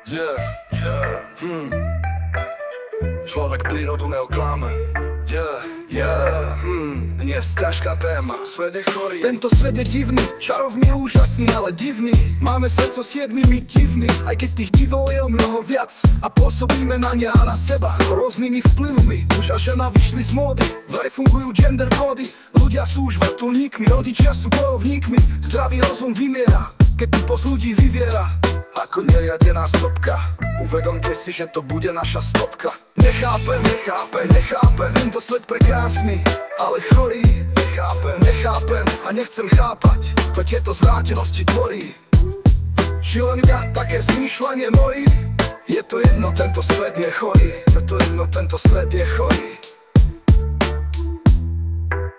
Yeah, yeah, Človek prírodu neoklame. Dnes ťažká téma, svet je chorý. Tento svet je divný, čarovný, úžasný, ale divný. Máme svet so 7 divný, aj keď tých divov je o mnoho viac. A pôsobíme na ne a na seba rôznymi vplyvmi. Muž a žena vyšli z módy, vraj fungujú gender kódy. Ľudia sú už vrtuľníkmi, rodičia sú bojovníkmi. Zdravý rozum vymiera, keď tuposť ľudí vyviera ako neriadená stopka. Uvedomte si, že to bude naša stopka. Nechápem, tento svet prekrásny, ale chorý. Nechápem a nechcem chápať, to tieto zvrátenosti tvorí. Či len ja, také zmýšľanie mojí. Je to jedno, tento svet je chorý. Je to jedno, tento svet je chorý.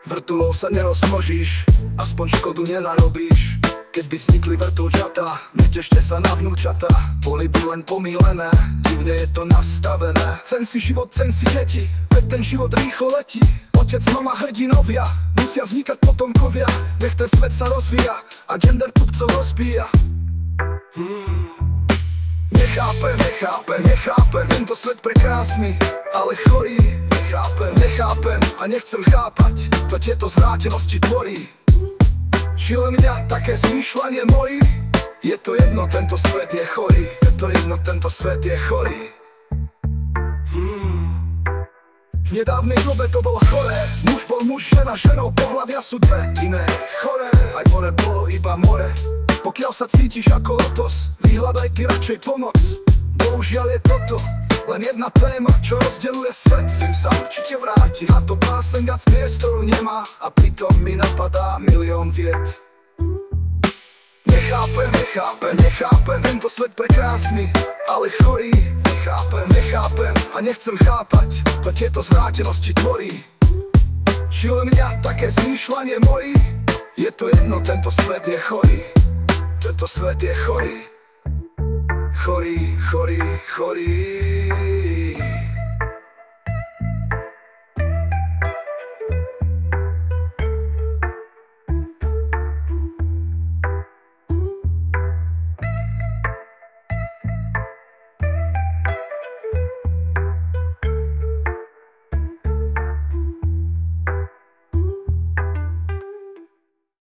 Vrtulov sa nerozmnožíš, aspoň škodu nenarobíš. Keď by vznikli vrtuľčatá, netešte sa na vnúčatá. Boli by len pomílené, divne je to nastavené. Cen si život, cen si deti, veď ten život rýchlo letí. Otec, mama, hrdinovia, musia vznikať potomkovia. Nech ten svet sa rozvíja a gender tupcov rozbíja. Nechápem, tento svet prekrásny, ale chorý. Nechápem a nechcem chápať, to tieto zvrátenosti tvorí. Či len mňa, také zmýšľanie mojí. Je to jedno, tento svet je chorý. Je to jedno, tento svet je chorý. V nedávnej dobe to bolo choré. Muž bol muž, žena ženou, pohlavia sú dve iné. Choré, aj more bolo iba more. Pokiaľ sa cítiš ako lotos, vyhľadaj ty radšej pomoc. Bohužiaľ je toto len jedna téma, čo rozdeľuje svet. Tým sa určite vráti, a to báseň viac priestoru nemá. A pritom mi napadá milión vied. Nechápem, tento svet prekrásny, ale chorý. Nechápem a nechcem chápať, to tieto zvrátenosti tvorí. Či len mňa, také zmýšľanie mojí. Je to jedno, tento svet je chorý. Tento svet je chorý. Chorý.